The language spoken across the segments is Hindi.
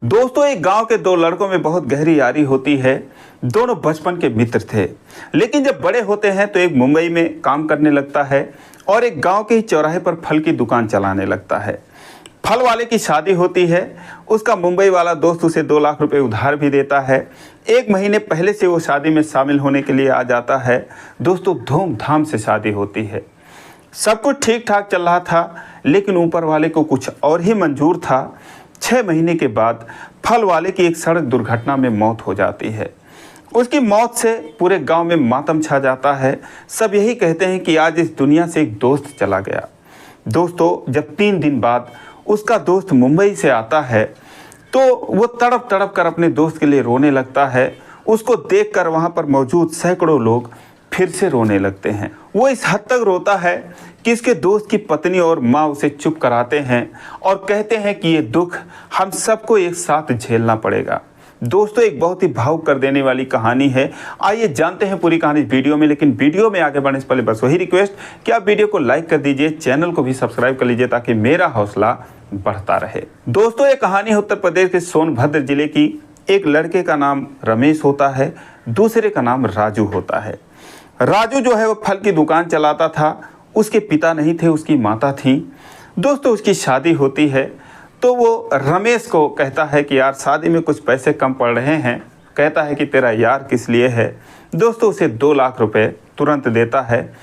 दोस्तों, एक गांव के दो लड़कों में बहुत गहरी यारी होती है। दोनों बचपन के मित्र थे, लेकिन जब बड़े होते हैं तो एक मुंबई में काम करने लगता है और एक गांव के ही चौराहे पर फल की दुकान चलाने लगता है। फल वाले की शादी होती है। उसका मुंबई वाला दोस्त उसे 2 लाख रुपए उधार भी देता है। 1 महीने पहले से वो शादी में शामिल होने के लिए आ जाता है। दोस्तों, धूमधाम से शादी होती है। सब कुछ ठीक ठाक चल रहा था, लेकिन ऊपर वाले को कुछ और ही मंजूर था। 6 महीने के बाद फल वाले की एक सड़क दुर्घटना में मौत हो जाती है। उसकी मौत से पूरे गांव में मातम छा जाता है। सब यही कहते हैं कि आज इस दुनिया से एक दोस्त चला गया। दोस्तों, जब 3 दिन बाद उसका दोस्त मुंबई से आता है तो वो तड़प तड़प कर अपने दोस्त के लिए रोने लगता है। उसको देखकर वहाँ पर मौजूद सैकड़ों लोग फिर से रोने लगते हैं। वो इस हद तक रोता है कि इसके दोस्त की पत्नी और माँ उसे चुप कराते हैं और कहते हैं कि ये दुख हम सबको एक साथ झेलना पड़ेगा। दोस्तों, एक बहुत ही भावुक कर देने वाली कहानी है। आइए जानते हैं पूरी कहानी वीडियो में। लेकिन वीडियो में आगे बढ़ने से पहले बस वही रिक्वेस्ट कि आप वीडियो को लाइक कर दीजिए, चैनल को भी सब्सक्राइब कर लीजिए ताकि मेरा हौसला बढ़ता रहे। दोस्तों, ये कहानी उत्तर प्रदेश के सोनभद्र जिले की। एक लड़के का नाम रमेश होता है, दूसरे का नाम राजू होता है। राजू जो है वो फल की दुकान चलाता था। उसके पिता नहीं थे, उसकी माता थी। दोस्तों, उसकी शादी होती है तो वो रमेश को कहता है कि यार शादी में कुछ पैसे कम पड़ रहे हैं। कहता है कि तेरा यार किस लिए है। दोस्तों, उसे 2 लाख रुपए तुरंत देता है।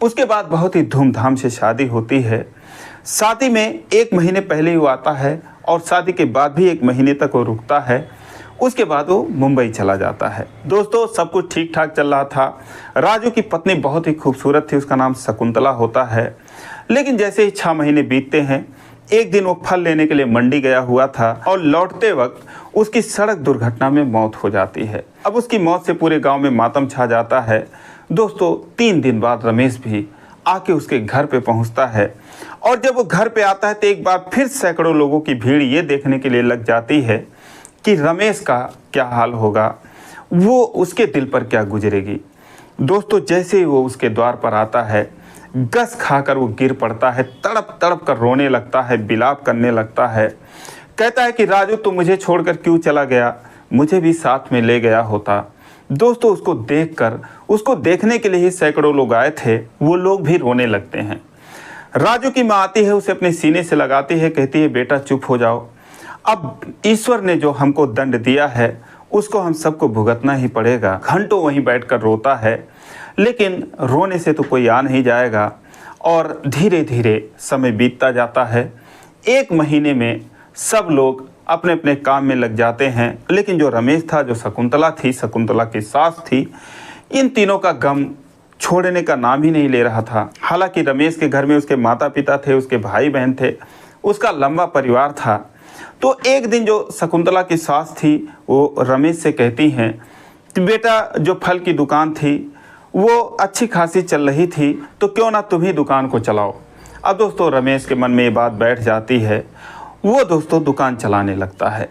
उसके बाद बहुत ही धूमधाम से शादी होती है। शादी में 1 महीने पहले ही वो आता है और शादी के बाद भी 1 महीने तक वो रुकता है। उसके बाद वो मुंबई चला जाता है। दोस्तों, सब कुछ ठीक ठाक चल रहा था। राजू की पत्नी बहुत ही खूबसूरत थी, उसका नाम शकुंतला होता है। लेकिन जैसे ही 6 महीने बीतते हैं, एक दिन वो फल लेने के लिए मंडी गया हुआ था और लौटते वक्त उसकी सड़क दुर्घटना में मौत हो जाती है। अब उसकी मौत से पूरे गांव में मातम छा जाता है। दोस्तों, 3 दिन बाद रमेश भी आके उसके घर पे पहुंचता है और जब वो घर पे आता है तो एक बार फिर सैकड़ों लोगों की भीड़ ये देखने के लिए लग जाती है कि रमेश का क्या हाल होगा, वो उसके दिल पर क्या गुजरेगी। दोस्तों, जैसे ही वो उसके द्वार पर आता है, गस खाकर वो गिर पड़ता है, तड़प तड़प कर रोने लगता है, बिलाप करने लगता है। कहता है कि राजू, तू मुझे छोड़कर क्यों चला गया, मुझे भी साथ में ले गया होता। दोस्तों, उसको देखने के लिए ही सैकड़ों लोग आए थे, वो लोग भी रोने लगते हैं। राजू की माँ आती है, उसे अपने सीने से लगाती है, कहती है बेटा चुप हो जाओ। अब ईश्वर ने जो हमको दंड दिया है उसको हम सबको भुगतना ही पड़ेगा। घंटों वहीं बैठकर रोता है, लेकिन रोने से तो कोई आ नहीं जाएगा। और धीरे धीरे समय बीतता जाता है। 1 महीने में सब लोग अपने अपने काम में लग जाते हैं, लेकिन जो रमेश था, जो शकुंतला थी, शकुंतला की सास थी, इन तीनों का गम छोड़ने का नाम ही नहीं ले रहा था। हालांकि रमेश के घर में उसके माता पिता थे, उसके भाई बहन थे, उसका लंबा परिवार था। तो एक दिन जो शकुंतला की सास थी वो रमेश से कहती हैं कि बेटा, जो फल की दुकान थी वो अच्छी खासी चल रही थी, तो क्यों ना तुम ही दुकान को चलाओ। अब दोस्तों, रमेश के मन में ये बात बैठ जाती है। वो दोस्तों दुकान चलाने लगता है।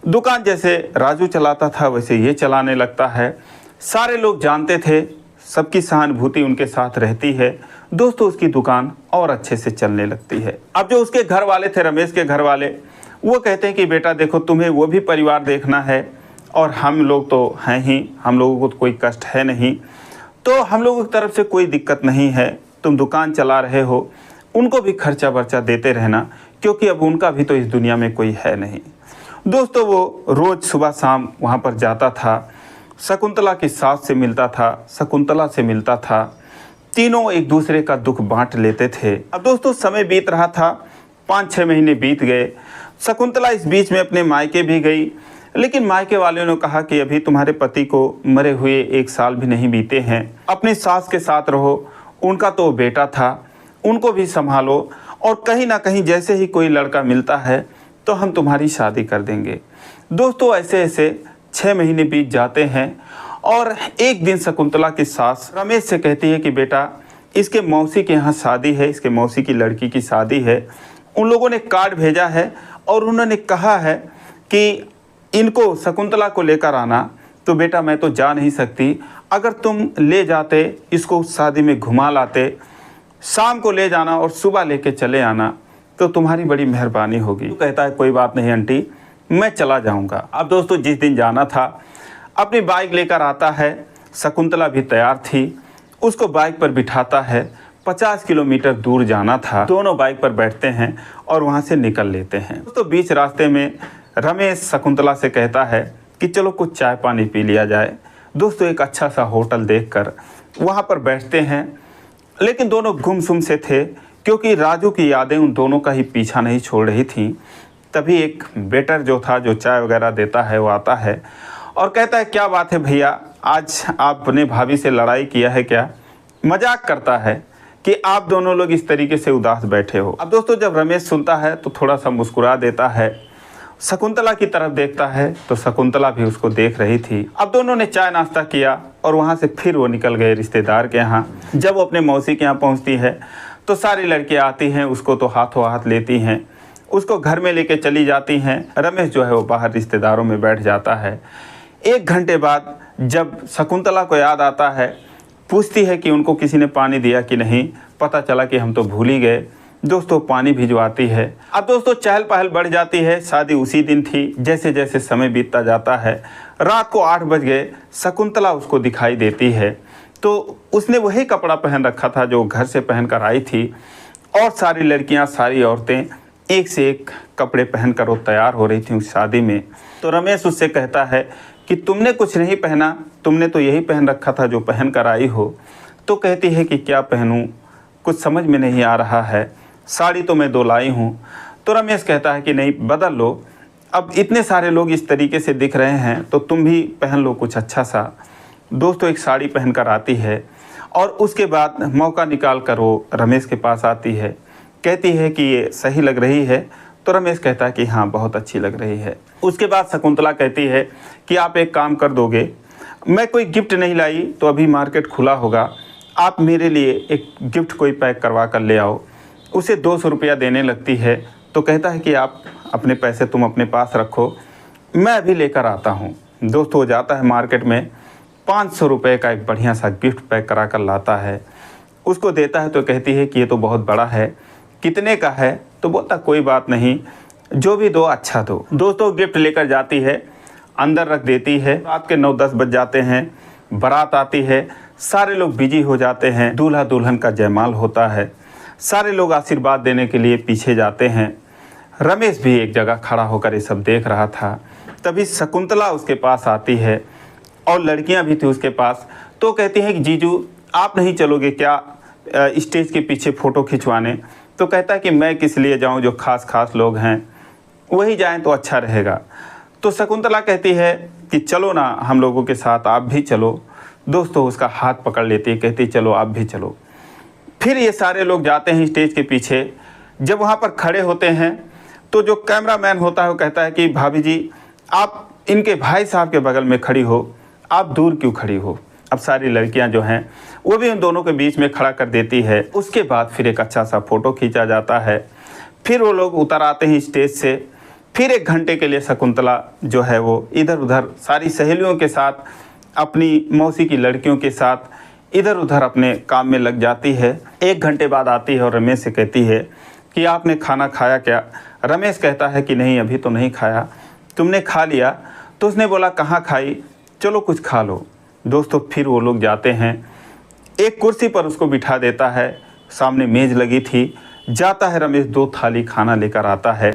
दुकान जैसे राजू चलाता था वैसे ये चलाने लगता है। सारे लोग जानते थे, सबकी सहानुभूति उनके साथ रहती है। दोस्तों, उसकी दुकान और अच्छे से चलने लगती है। अब जो उसके घर वाले थे, रमेश के घर वाले, वो कहते हैं कि बेटा देखो, तुम्हें वो भी परिवार देखना है और हम लोग तो हैं ही, हम लोगों को तो कोई कष्ट है नहीं, तो हम लोगों की तरफ से कोई दिक्कत नहीं है। तुम दुकान चला रहे हो, उनको भी खर्चा वर्चा देते रहना, क्योंकि अब उनका भी तो इस दुनिया में कोई है नहीं। दोस्तों, वो रोज़ सुबह शाम वहाँ पर जाता था, शकुंतला की सास से मिलता था, शकुंतला से मिलता था। तीनों एक दूसरे का दुख बांट लेते थे। अब दोस्तों, समय बीत रहा था, 5-6 महीने बीत गए। शकुंतला इस बीच में अपने मायके भी गई, लेकिन मायके वालों ने कहा कि अभी तुम्हारे पति को मरे हुए 1 साल भी नहीं बीते हैं, अपनी सास के साथ रहो, उनका तो बेटा था, उनको भी संभालो, और कहीं ना कहीं जैसे ही कोई लड़का मिलता है तो हम तुम्हारी शादी कर देंगे। दोस्तों, ऐसे ऐसे 6 महीने बीत जाते हैं और एक दिन शकुंतला की सास रमेश से कहती है कि बेटा, इसके मौसी के यहाँ शादी है, इसके मौसी की लड़की की शादी है, उन लोगों ने कार्ड भेजा है और उन्होंने कहा है कि इनको शकुंतला को लेकर आना। तो बेटा, मैं तो जा नहीं सकती, अगर तुम ले जाते, इसको शादी में घुमा लाते, शाम को ले जाना और सुबह लेके चले आना, तो तुम्हारी बड़ी मेहरबानी होगी। तो कहता है कोई बात नहीं आंटी, मैं चला जाऊंगा। अब दोस्तों जिस दिन जाना था अपनी बाइक लेकर आता है, शकुंतला भी तैयार थी, उसको बाइक पर बिठाता है। 50 किलोमीटर दूर जाना था। दोनों बाइक पर बैठते हैं और वहाँ से निकल लेते हैं। तो बीच रास्ते में रमेश शकुंतला से कहता है कि चलो कुछ चाय पानी पी लिया जाए। दोस्तों एक अच्छा सा होटल देखकर वहाँ पर बैठते हैं, लेकिन दोनों गुमसुम से थे क्योंकि राजू की यादें उन दोनों का ही पीछा नहीं छोड़ रही थी। तभी एक वेटर जो था, जो चाय वगैरह देता है, वो आता है और कहता है क्या बात है भैया, आज आपने भाभी से लड़ाई किया है क्या? मजाक करता है कि आप दोनों लोग इस तरीके से उदास बैठे हो। अब दोस्तों जब रमेश सुनता है तो थोड़ा सा मुस्कुरा देता है, शकुंतला की तरफ देखता है तो शकुंतला भी उसको देख रही थी। अब दोनों ने चाय नाश्ता किया और वहाँ से फिर वो निकल गए रिश्तेदार के यहाँ। जब वो अपने मौसी के यहाँ पहुँचती है तो सारी लड़कियाँ आती हैं, उसको तो हाथों हाथ लेती हैं, उसको घर में लेके चली जाती हैं। रमेश जो है वो बाहर रिश्तेदारों में बैठ जाता है। 1 घंटे बाद जब शकुंतला को याद आता है, पूछती है कि उनको किसी ने पानी दिया कि नहीं। पता चला कि हम तो भूल ही गए। दोस्तों पानी भिजवाती है। अब दोस्तों चहल पहल बढ़ जाती है। शादी उसी दिन थी। जैसे जैसे समय बीतता जाता है, रात को 8 बज गए, शकुंतला उसको दिखाई देती है। तो उसने वही कपड़ा पहन रखा था जो घर से पहन कर आई थी, और सारी लड़कियां, सारी औरतें एक से एक कपड़े पहनकर वो तैयार हो रही थी उस शादी में। तो रमेश उससे कहता है कि तुमने कुछ नहीं पहना, तुमने तो यही पहन रखा था जो पहन कर आई हो। तो कहती है कि क्या पहनूं, कुछ समझ में नहीं आ रहा है, साड़ी तो मैं 2 लाई हूँ। तो रमेश कहता है कि नहीं बदल लो, अब इतने सारे लोग इस तरीके से दिख रहे हैं तो तुम भी पहन लो कुछ अच्छा सा। दोस्तों एक साड़ी पहन कर आती है और उसके बाद मौका निकाल कर वो रमेश के पास आती है, कहती है कि ये सही लग रही है। तो रमेश कहता है कि हाँ बहुत अच्छी लग रही है। उसके बाद शकुंतला कहती है कि आप एक काम कर दोगे, मैं कोई गिफ्ट नहीं लाई तो अभी मार्केट खुला होगा, आप मेरे लिए एक गिफ्ट कोई पैक करवा कर ले आओ। उसे 200 रुपया देने लगती है। तो कहता है कि आप अपने पैसे तुम अपने पास रखो, मैं अभी लेकर आता हूँ। दोस्तों हो जाता है मार्केट में, 500 रुपये का एक बढ़िया सा गिफ्ट पैक करा कर लाता है, उसको देता है। तो कहती है कि ये तो बहुत बड़ा है, कितने का है? तो बोलता कोई बात नहीं, जो भी दो अच्छा दो। दोस्तों गिफ्ट लेकर जाती है, अंदर रख देती है। रात के 9-10 बज जाते हैं, बारात आती है, सारे लोग बिजी हो जाते हैं, दूल्हा दुल्हन का जयमाल होता है, सारे लोग आशीर्वाद देने के लिए पीछे जाते हैं। रमेश भी एक जगह खड़ा होकर ये सब देख रहा था। तभी शकुंतला उसके पास आती है और लड़कियां भी थी उसके पास। तो कहती हैं कि जीजू आप नहीं चलोगे क्या स्टेज के पीछे फ़ोटो खिंचवाने? तो कहता है कि मैं किस लिए जाऊं, जो खास लोग हैं वही जाएं तो अच्छा रहेगा। तो शकुंतला कहती है कि चलो ना हम लोगों के साथ, आप भी चलो। दोस्तों उसका हाथ पकड़ लेती है, कहती चलो आप भी चलो। फिर ये सारे लोग जाते हैं स्टेज के पीछे। जब वहाँ पर खड़े होते हैं तो जो कैमरामैन होता है वो कहता है कि भाभी जी आप इनके भाई साहब के बगल में खड़ी हो, आप दूर क्यों खड़ी हो? अब सारी लड़कियां जो हैं वो भी उन दोनों के बीच में खड़ा कर देती है। उसके बाद फिर एक अच्छा सा फ़ोटो खींचा जाता है। फिर वो लोग उतर आते हैं स्टेज से। फिर 1 घंटे के लिए शकुंतला जो है वो इधर उधर सारी सहेलियों के साथ, अपनी मौसी की लड़कियों के साथ इधर उधर अपने काम में लग जाती है। 1 घंटे बाद आती है और रमेश से कहती है कि आपने खाना खाया क्या? रमेश कहता है कि नहीं अभी तो नहीं खाया, तुमने खा लिया? तो उसने बोला कहाँ खाई, चलो कुछ खा लो। दोस्तों फिर वो लोग जाते हैं, एक कुर्सी पर उसको बिठा देता है, सामने मेज़ लगी थी। जाता है रमेश, 2 थाली खाना लेकर आता है।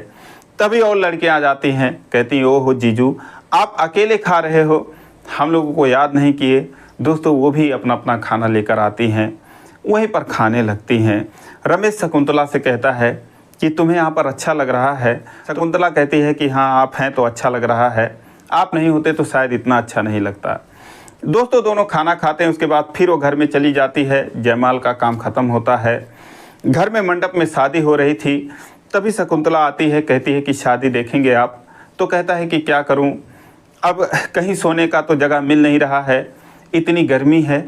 तभी और लड़कियां आ जाती हैं, कहती हैं ओहो जीजू आप अकेले खा रहे हो, हम लोगों को याद नहीं किए। दोस्तों वो भी अपना अपना खाना लेकर आती हैं, वहीं पर खाने लगती हैं। रमेश शकुंतला से कहता है कि तुम्हें यहाँ पर अच्छा लग रहा है? शकुंतला कहती है कि हाँ आप हैं तो अच्छा लग रहा है, आप नहीं होते तो शायद इतना अच्छा नहीं लगता। दोस्तों दोनों खाना खाते हैं, उसके बाद फिर वो घर में चली जाती है। जयमाल का काम ख़त्म होता है। घर में मंडप में शादी हो रही थी। तभी शकुंतला आती है, कहती है कि शादी देखेंगे आप? तो कहता है कि क्या करूं, अब कहीं सोने का तो जगह मिल नहीं रहा है, इतनी गर्मी है,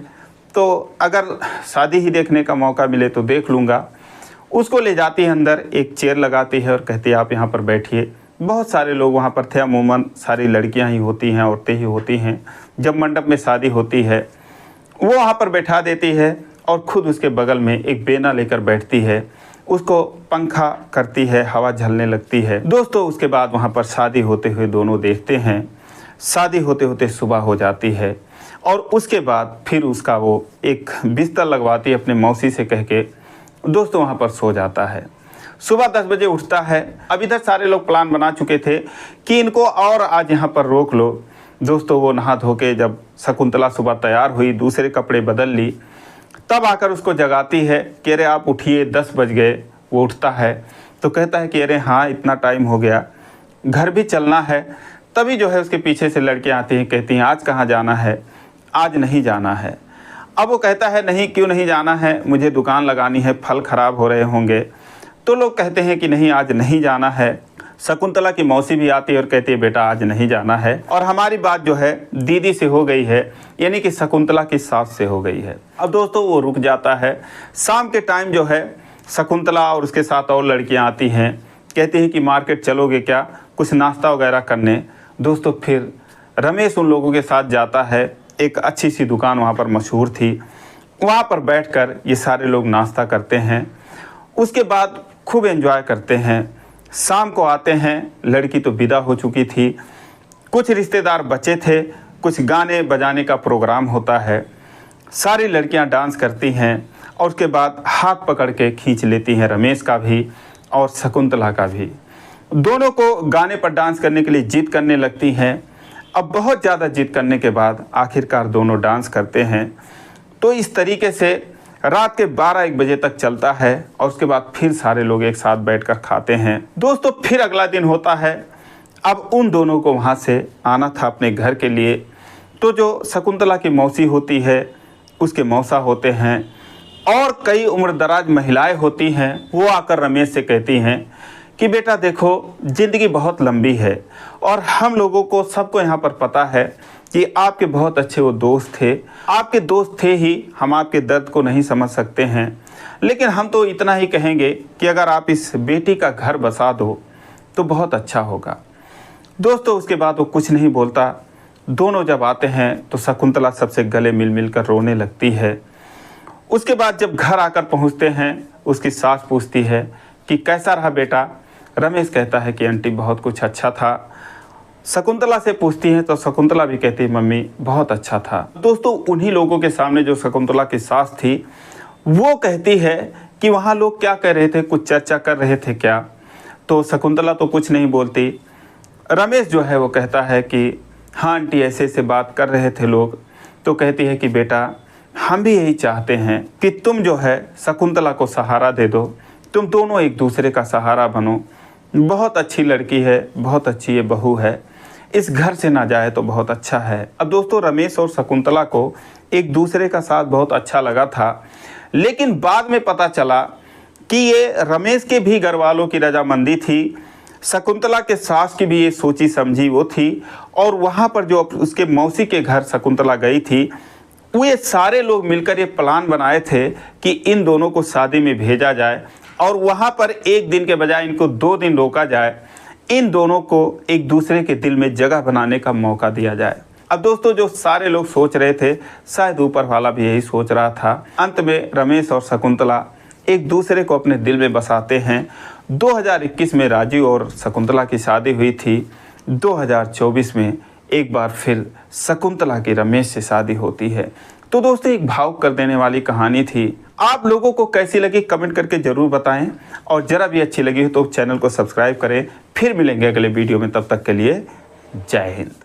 तो अगर शादी ही देखने का मौका मिले तो देख लूँगा। उसको ले जाती है अंदर, एक चेयर लगाती है और कहती है आप यहाँ पर बैठिए। बहुत सारे लोग वहाँ पर थे, अमूमन सारी लड़कियाँ ही होती हैं, औरतें ही होती हैं। जब मंडप में शादी होती है वो वहाँ पर बैठा देती है और ख़ुद उसके बगल में एक बेना लेकर बैठती है। उसको पंखा करती है, हवा झलने लगती है। दोस्तों उसके बाद वहाँ पर शादी होते हुए दोनों देखते हैं। शादी होते होते सुबह हो जाती है और उसके बाद फिर उसका वो एक बिस्तर लगवाती है अपने मौसी से कह के। दोस्तों वहाँ पर सो जाता है। सुबह 10 बजे उठता है। अब इधर सारे लोग प्लान बना चुके थे कि इनको और आज यहाँ पर रोक लो। दोस्तों वो नहा धो के जब शकुंतला सुबह तैयार हुई, दूसरे कपड़े बदल ली, तब आकर उसको जगाती है कि अरे आप उठिए, 10 बज गए। वो उठता है तो कहता है कि अरे हाँ इतना टाइम हो गया, घर भी चलना है। तभी जो है उसके पीछे से लड़कियाँ आती हैं, कहती हैं आज कहाँ जाना है, आज नहीं जाना है। अब वो कहता है नहीं, क्यों नहीं जाना है, मुझे दुकान लगानी है, फल ख़राब हो रहे होंगे। तो लोग कहते हैं कि नहीं आज नहीं जाना है। शकुंतला की मौसी भी आती है और कहती है बेटा आज नहीं जाना है। और हमारी बात जो है दीदी से हो गई है, यानी कि शकुंतला की सास से हो गई है। अब दोस्तों वो रुक जाता है। शाम के टाइम जो है शकुंतला और उसके साथ और लड़कियां आती हैं, कहती हैं कि मार्केट चलोगे क्या, कुछ नाश्ता वगैरह करने। दोस्तों फिर रमेश उन लोगों के साथ जाता है। एक अच्छी सी दुकान वहाँ पर मशहूर थी, वहाँ पर बैठकर ये सारे लोग नाश्ता करते हैं। उसके बाद खूब एंजॉय करते हैं। शाम को आते हैं, लड़की तो विदा हो चुकी थी, कुछ रिश्तेदार बचे थे, कुछ गाने बजाने का प्रोग्राम होता है। सारी लड़कियां डांस करती हैं और उसके बाद हाथ पकड़ के खींच लेती हैं, रमेश का भी और शकुंतला का भी। दोनों को गाने पर डांस करने के लिए जिद करने लगती हैं। अब बहुत ज़्यादा जिद करने के बाद आखिरकार दोनों डांस करते हैं। तो इस तरीके से रात के 12-1 बजे तक चलता है और उसके बाद फिर सारे लोग एक साथ बैठकर खाते हैं। दोस्तों फिर अगला दिन होता है। अब उन दोनों को वहाँ से आना था अपने घर के लिए। तो जो शकुंतला की मौसी होती है, उसके मौसा होते हैं और कई उम्रदराज महिलाएं होती हैं, वो आकर रमेश से कहती हैं कि बेटा देखो ज़िंदगी बहुत लंबी है और हम लोगों को सबको यहाँ पर पता है कि आपके बहुत अच्छे वो दोस्त थे, आपके दोस्त थे ही, हम आपके दर्द को नहीं समझ सकते हैं, लेकिन हम तो इतना ही कहेंगे कि अगर आप इस बेटी का घर बसा दो तो बहुत अच्छा होगा। दोस्तों उसके बाद वो कुछ नहीं बोलता। दोनों जब आते हैं तो शकुंतला सबसे गले मिल मिल कर रोने लगती है। उसके बाद जब घर आकर पहुंचते हैं, उसकी सास पूछती है कि कैसा रहा बेटा। रमेश कहता है कि आंटी बहुत कुछ अच्छा था। शकुंतला से पूछती हैं तो शकुंतला भी कहती है मम्मी बहुत अच्छा था। दोस्तों उन्हीं लोगों के सामने जो शकुंतला की सास थी, वो कहती है कि वहाँ लोग क्या कह रहे थे, कुछ चर्चा कर रहे थे क्या। तो शकुंतला तो कुछ नहीं बोलती। रमेश जो है वो कहता है कि हाँ आंटी ऐसे ऐसे बात कर रहे थे लोग। तो कहती है कि बेटा हम भी यही चाहते हैं कि तुम जो है शकुंतला को सहारा दे दो, तुम दोनों एक दूसरे का सहारा बनो। बहुत अच्छी लड़की है, बहुत अच्छी ये बहू है, इस घर से ना जाए तो बहुत अच्छा है। अब दोस्तों रमेश और शकुंतला को एक दूसरे का साथ बहुत अच्छा लगा था, लेकिन बाद में पता चला कि ये रमेश के भी घर वालों की रजामंदी थी, शकुंतला के सास की भी ये सोची समझी वो थी। और वहाँ पर जो उसके मौसी के घर शकुंतला गई थी, वो ये सारे लोग मिलकर ये प्लान बनाए थे कि इन दोनों को शादी में भेजा जाए और वहाँ पर एक दिन के बजाय इनको 2 दिन रोका जाए, इन दोनों को एक दूसरे के दिल में जगह बनाने का मौका दिया जाए। अब दोस्तों जो सारे लोग सोच रहे थे, शायद ऊपर वाला भी यही सोच रहा था। अंत में रमेश और शकुंतला एक दूसरे को अपने दिल में बसाते हैं। 2021 में राजीव और शकुंतला की शादी हुई थी। 2024 में एक बार फिर शकुंतला की रमेश से शादी होती है। तो दोस्तों एक भावुक कर देने वाली कहानी थी। आप लोगों को कैसी लगी कमेंट करके ज़रूर बताएं और ज़रा भी अच्छी लगी हो तो चैनल को सब्सक्राइब करें। फिर मिलेंगे अगले वीडियो में, तब तक के लिए जय हिंद।